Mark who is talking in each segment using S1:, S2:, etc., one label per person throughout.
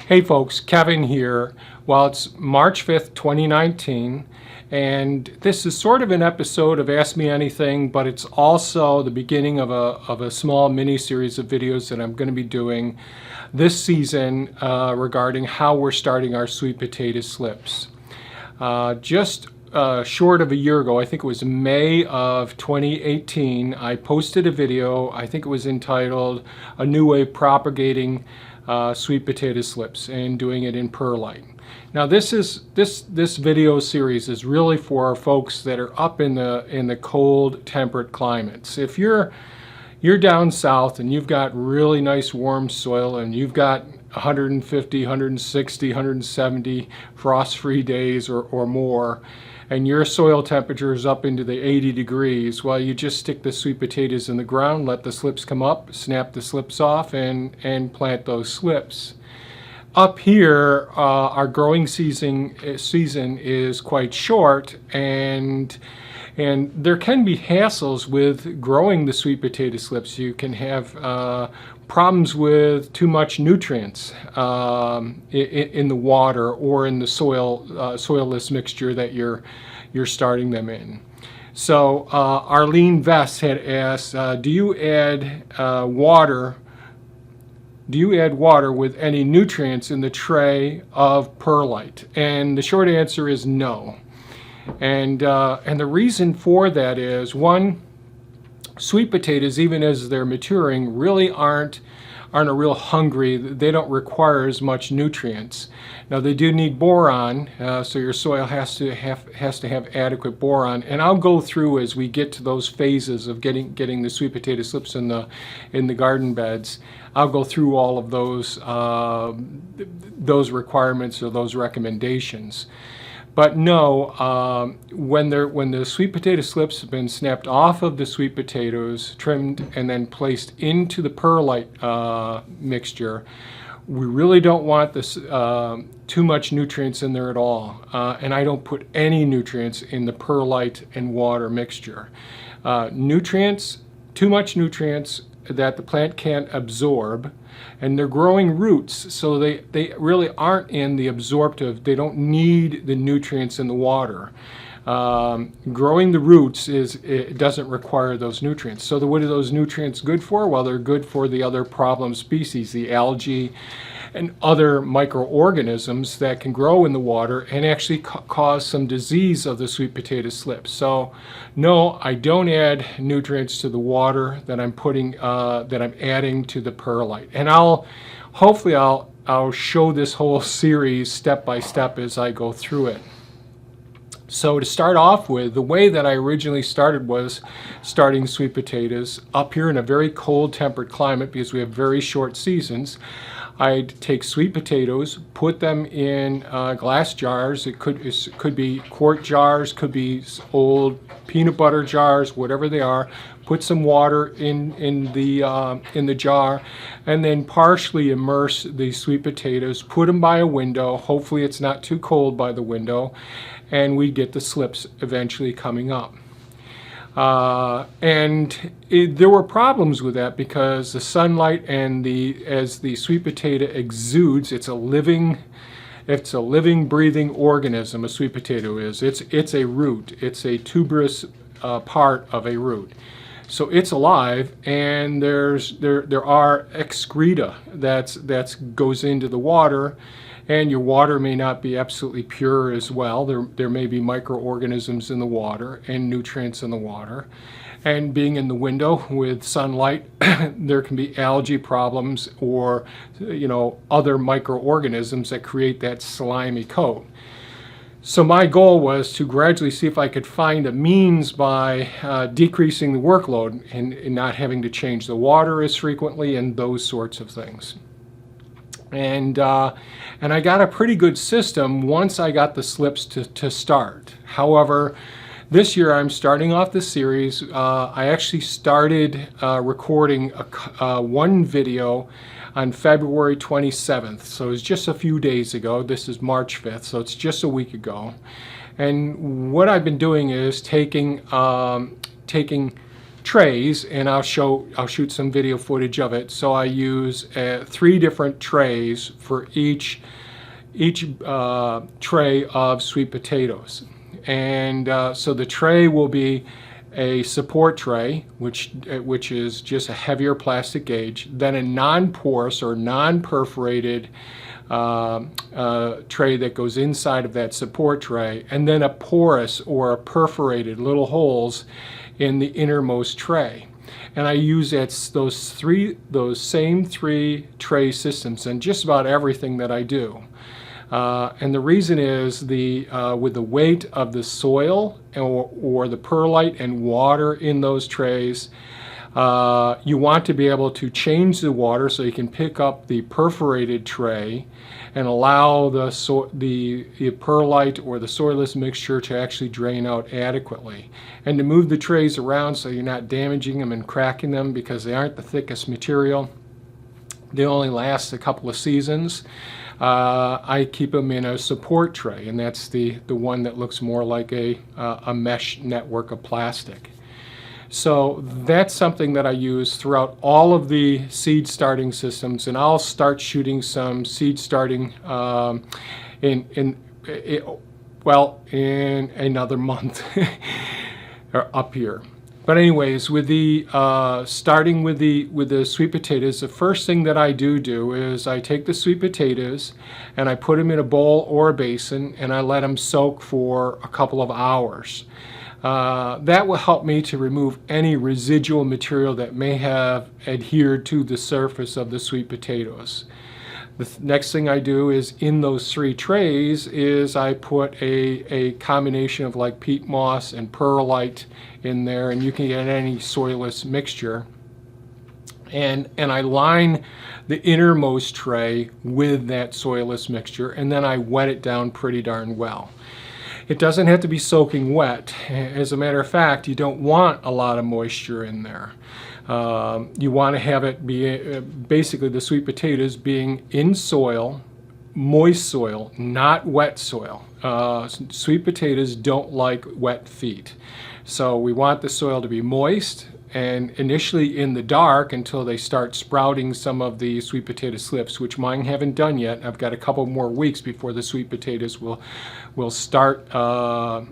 S1: Hey folks, Kevin here. Well, it's March 5th, 2019, and this is sort of an episode of Ask Me Anything, but it's also the beginning of a small mini-series of videos that I'm going to be doing this season regarding how we're starting our sweet potato slips. Just short of a year ago, I think it was May of 2018, I posted a video. I think it was entitled "A New Way of Propagating Sweet Potato Slips and Doing It in Perlite." Now this video series is really for folks that are up in the cold temperate climates. If you're down south and you've got really nice warm soil and you've got 150, 160, 170 frost-free days or more, and your soil temperature is up into the 80 degrees, well, you just stick the sweet potatoes in the ground, let the slips come up, snap the slips off, and plant those slips. Up here, our growing season is quite short, and there can be hassles with growing the sweet potato slips. You can have problems with too much nutrients in the water or in the soilless mixture that you're starting them in. So Arlene Vest had asked, do you add water with any nutrients in the tray of perlite? And the short answer is no. And the reason for that is, one, sweet potatoes, even as they're maturing, really aren't a real hungry. They don't require as much nutrients. Now they do need boron, so your soil has to have adequate boron. And I'll go through as we get to those phases of getting the sweet potato slips in the garden beds. I'll go through all of those requirements or those recommendations. But no, when the sweet potato slips have been snapped off of the sweet potatoes, trimmed, and then placed into the perlite mixture, we really don't want this too much nutrients in there at all. And I don't put any nutrients in the perlite and water mixture. Too much nutrients that the plant can't absorb, and they're growing roots, so they really aren't in the absorptive. They don't need the nutrients in the water. Growing the roots it doesn't require those nutrients. So what are those nutrients good for? Well, they're good for the other problem species, the algae and other microorganisms that can grow in the water and actually cause some disease of the sweet potato slips. So no, I don't add nutrients to the water that I'm adding to the perlite. And hopefully I'll show this whole series step by step as I go through it. So to start off with, the way that I originally started was starting sweet potatoes up here in a very cold temperate climate because we have very short seasons. I'd take sweet potatoes, put them in glass jars. It could be quart jars, could be old peanut butter jars, whatever they are. Put some water in the jar, and then partially immerse the sweet potatoes. Put them by a window. Hopefully it's not too cold by the window, and we get the slips eventually coming up. There were problems with that because the sunlight and as the sweet potato exudes, it's a living, breathing organism. A sweet potato is. It's a root. It's a tuberous part of a root. So it's alive, and there are excreta that goes into the water. And your water may not be absolutely pure as well. There may be microorganisms in the water and nutrients in the water. And being in the window with sunlight, there can be algae problems or other microorganisms that create that slimy coat. So my goal was to gradually see if I could find a means by decreasing the workload and not having to change the water as frequently and those sorts of things. And I got a pretty good system once I got the slips to start. However, this year I'm starting off the series. I actually started recording one video on February 27th. So it's just a few days ago. This is March 5th, so it's just a week ago. And what I've been doing is taking trays, and I'll shoot some video footage of it. So I use 3 different trays for each tray of sweet potatoes. And so the tray will be a support tray, which is just a heavier plastic gauge, then a non-porous or non-perforated tray that goes inside of that support tray, and then a porous or a perforated, little holes in the innermost tray. And I use those same 3 tray systems in just about everything that I do. And the reason is with the weight of the soil or the perlite and water in those trays, you want to be able to change the water so you can pick up the perforated tray and allow the perlite or the soilless mixture to actually drain out adequately. And to move the trays around so you're not damaging them and cracking them, because they aren't the thickest material. They only last a couple of seasons. I keep them in a support tray, and that's the one that looks more like a mesh network of plastic. So that's something that I use throughout all of the seed starting systems, and I'll start shooting some seed starting in another month or up here. But anyways, with the starting with the sweet potatoes, the first thing that I do is I take the sweet potatoes and I put them in a bowl or a basin, and I let them soak for a couple of hours. That will help me to remove any residual material that may have adhered to the surface of the sweet potatoes. The next thing I do is, in those 3 trays, is I put a combination of like peat moss and perlite in there, and you can get any soilless mixture. And I line the innermost tray with that soilless mixture, and then I wet it down pretty darn well. It doesn't have to be soaking wet. As a matter of fact, you don't want a lot of moisture in there. You want to have it be basically the sweet potatoes being in soil, moist soil, not wet soil. Sweet potatoes don't like wet feet. So we want the soil to be moist and initially in the dark until they start sprouting some of the sweet potato slips, which mine haven't done yet. I've got a couple more weeks before the sweet potatoes will start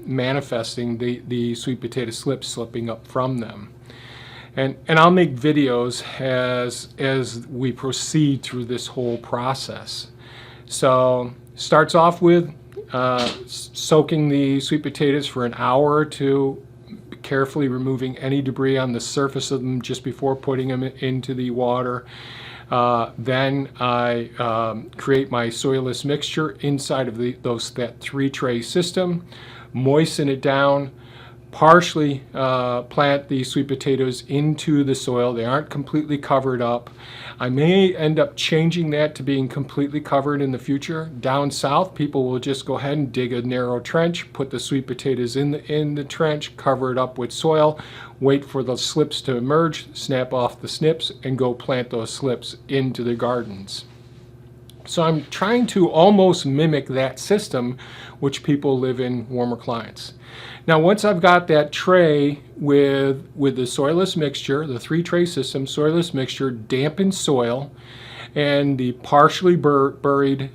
S1: manifesting the sweet potato slips slipping up from them. And I'll make videos as we proceed through this whole process. So starts off with soaking the sweet potatoes for an hour or 2, carefully removing any debris on the surface of them just before putting them into the water. Then I create my soilless mixture inside of that 3 tray system, moisten it down, partially plant the sweet potatoes into the soil. They aren't completely covered up. I may end up changing that to being completely covered in the future. Down south, people will just go ahead and dig a narrow trench, put the sweet potatoes in the trench, cover it up with soil, wait for the slips to emerge, snap off the snips, and go plant those slips into the gardens. So I'm trying to almost mimic that system which people live in warmer climates. Now once I've got that tray with the soilless mixture, the 3 tray system, soilless mixture, dampened soil, and the partially buried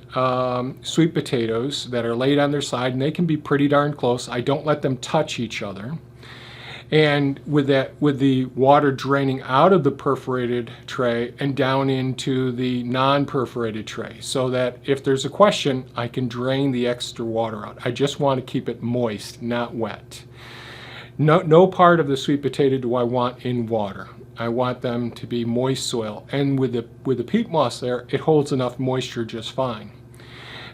S1: sweet potatoes that are laid on their side, and they can be pretty darn close. I don't let them touch each other. And with the water draining out of the perforated tray and down into the non-perforated tray, so that if there's a question, I can drain the extra water out. I just want to keep it moist, not wet. No part of the sweet potato do I want in water. I want them to be moist soil, and with the peat moss there, it holds enough moisture just fine.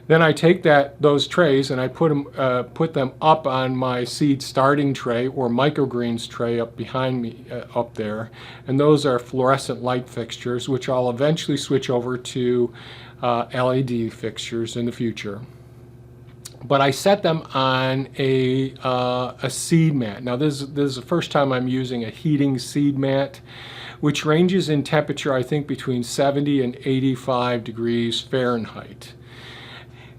S1: Then I take those trays and I put them up on my seed starting tray or microgreens tray up behind me up there, and those are fluorescent light fixtures, which I'll eventually switch over to LED fixtures in the future. But I set them on a seed mat. Now this is the first time I'm using a heating seed mat, which ranges in temperature I think between 70 and 85 degrees Fahrenheit.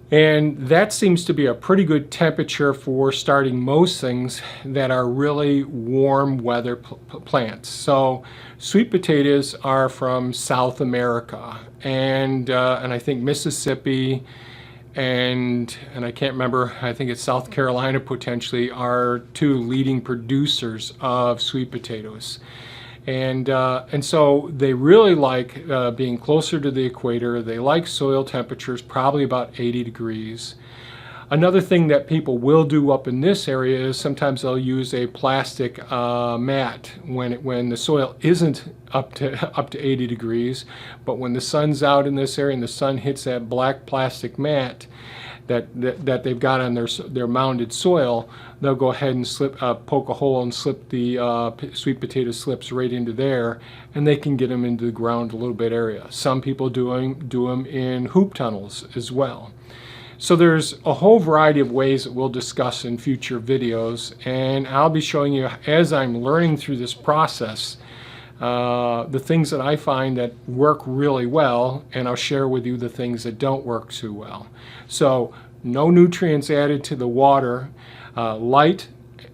S1: And that seems to be a pretty good temperature for starting most things that are really warm weather plants. So sweet potatoes are from South America, and I think Mississippi and I can't remember, I think it's South Carolina potentially, are two leading producers of sweet potatoes. And so they really like being closer to the equator. They like soil temperatures probably about 80 degrees. Another thing that people will do up in this area is sometimes they'll use a plastic mat when the soil isn't up to 80 degrees, but when the sun's out in this area and the sun hits that black plastic mat that they've got on their mounded soil, they'll go ahead and poke a hole and slip the sweet potato slips right into there, and they can get them into the ground a little bit area. Some people do them in hoop tunnels as well. So there's a whole variety of ways that we'll discuss in future videos, and I'll be showing you as I'm learning through this process the things that I find that work really well, and I'll share with you the things that don't work too well. So no nutrients added to the water, light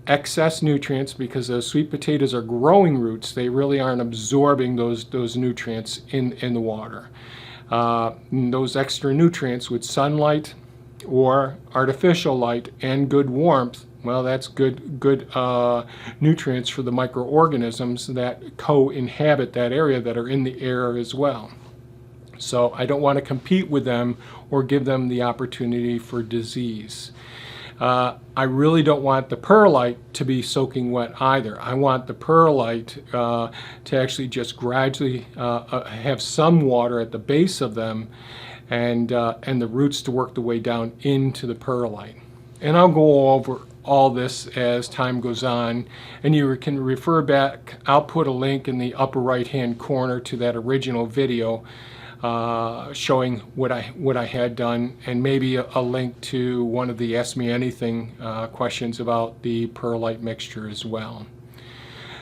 S1: excess nutrients, because those sweet potatoes are growing roots. They really aren't absorbing those nutrients in the water. Those extra nutrients with sunlight or artificial light and good warmth, well, that's good nutrients for the microorganisms that co-inhabit that area, that are in the air as well. So I don't want to compete with them or give them the opportunity for disease. I really don't want the perlite to be soaking wet either. I want the perlite to actually just gradually have some water at the base of them, and the roots to work the way down into the perlite. And I'll go over all this as time goes on, and you can refer back. I'll put a link in the upper right hand corner to that original video showing what I had done, and maybe a link to one of the Ask Me Anything questions about the perlite mixture as well.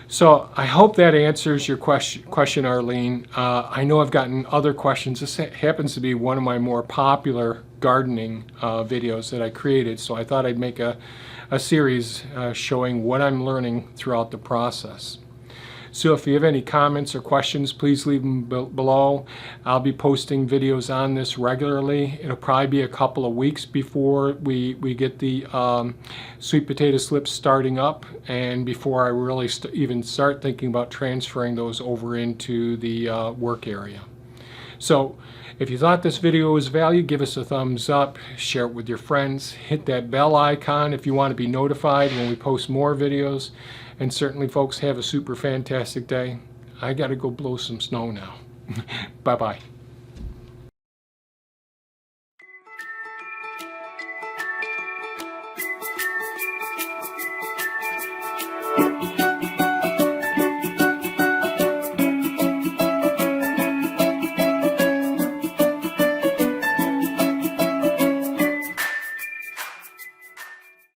S1: So I hope that answers your question, Arlene. I know I've gotten other questions. This happens to be one of my more popular gardening videos that I created, so I thought I'd make a series showing what I'm learning throughout the process. So if you have any comments or questions, please leave them below. I'll be posting videos on this regularly. It'll probably be a couple of weeks before we get the sweet potato slips starting up, and before I really even start thinking about transferring those over into the work area. So if you thought this video was valuable, give us a thumbs up, share it with your friends, hit that bell icon if you want to be notified when we post more videos. And certainly, folks, have a super fantastic day. I got to go blow some snow now. Bye-bye.